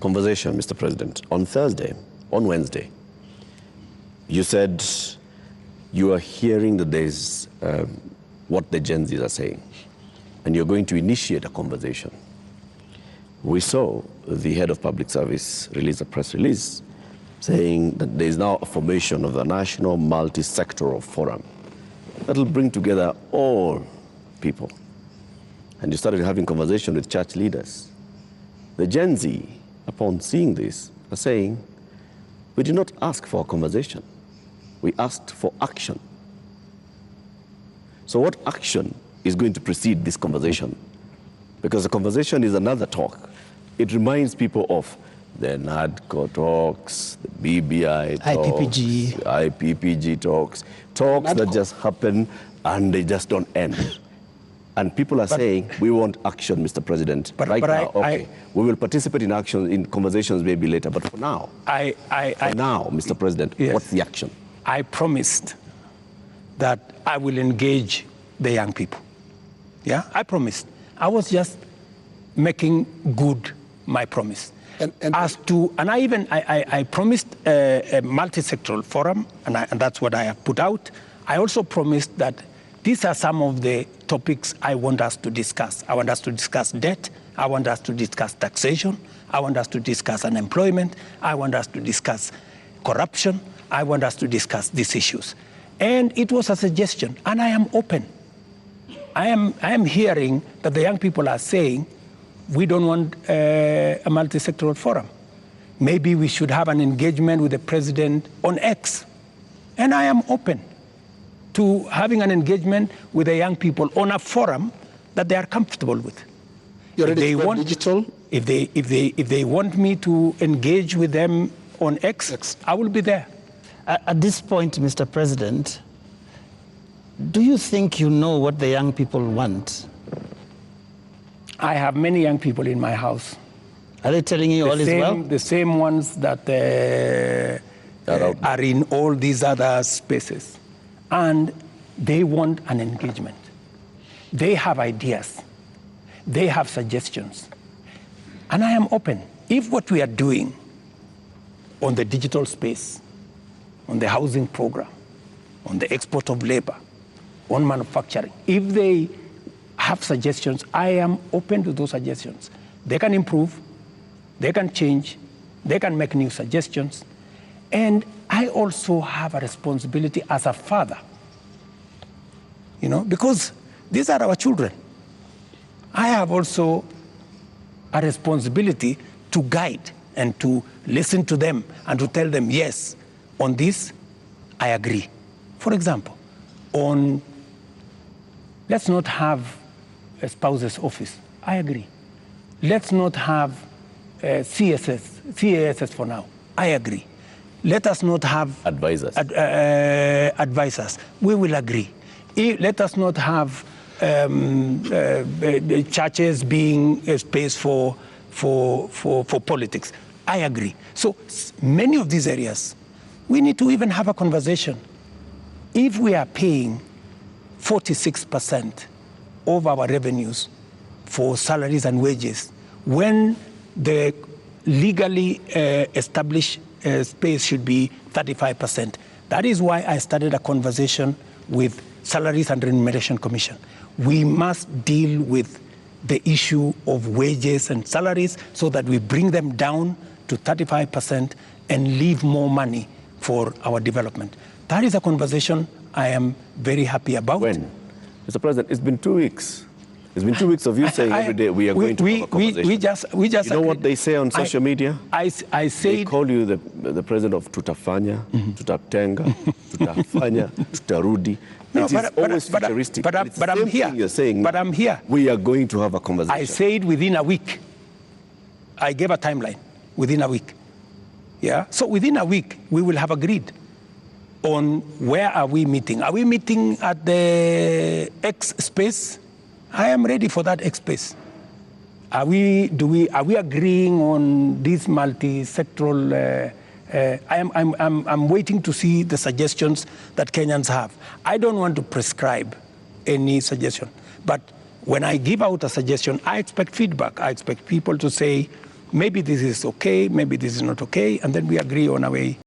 conversation, Mr. President. On Wednesday, you said you are hearing that there's what the Gen Zs are saying, and you're going to initiate a conversation. We saw the head of public service release a press release saying that there is now a formation of the National Multi-Sectoral Forum that will bring together all people. And you started having conversation with church leaders. The Gen Z, upon seeing this, are saying, we did not ask for a conversation. We asked for action. So what action is going to precede this conversation? Because the conversation is another talk. It reminds people of the NADCO talks, the BBI talks, IPPG talks that just happen and they just don't end. And people are saying, we want action, Mr. President. But now, okay, we will participate in action, in conversations maybe later, but for now, Mr. President, yes, what's the action? I promised that I will engage the young people. Yeah, I promised. I was just making good my promise. And I promised a multi-sectoral forum, and that's what I have put out. I also promised that these are some of the topics I want us to discuss. I want us to discuss debt. I want us to discuss taxation. I want us to discuss unemployment. I want us to discuss corruption. I want us to discuss these issues. And it was a suggestion, and I am open. I am hearing that the young people are saying, we don't want a multi-sectoral forum. Maybe we should have an engagement with the president on X. And I am open to having an engagement with the young people on a forum that they are comfortable with. If they want digital? If they want me to engage with them on X, I will be there. At this point, Mr. President, do you think you know what the young people want? I have many young people in my house. Are they telling you all is well? The same ones that are in all these other spaces. And they want an engagement. They have ideas. They have suggestions. And I am open. If what we are doing on the digital space, on the housing program, on the export of labor, on manufacturing, if they have suggestions, I am open to those suggestions. They can improve, they can change, they can make new suggestions. And I also have a responsibility as a father, because these are our children. I have also a responsibility to guide and to listen to them and to tell them, yes, on this, I agree. For example, let's not have a spouse's office. I agree. Let's not have CASS for now. I agree. Let us not have advisors. Advisors. We will agree. Let us not have churches being a space for politics. I agree. So many of these areas, we need to even have a conversation. If we are paying 46% of our revenues for salaries and wages, when the legally established space should be 35%. That is why I started a conversation with Salaries and Remuneration Commission. We must deal with the issue of wages and salaries so that we bring them down to 35% and leave more money for our development. That is a conversation I am very happy about. When? Mr. President, it's been 2 weeks. It's been 2 weeks of you saying every day we are going to have a conversation. We just you know what they say on social media? I say they call you the president of tutafanya, tutatenga, tutafanya, tutarudi. No, it is always futuristic. But I'm here. You're saying but I'm here. We are going to have a conversation. I said within a week. I gave a timeline. Within a week. Yeah. So within a week we will have agreed on where are we meeting. Are we meeting at the X space? I am ready for that X space. Are we agreeing on this multi-sectoral? I'm waiting to see the suggestions that Kenyans have. I don't want to prescribe any suggestion, but when I give out a suggestion, I expect feedback. I expect people to say, maybe this is okay, maybe this is not okay, and then we agree on a way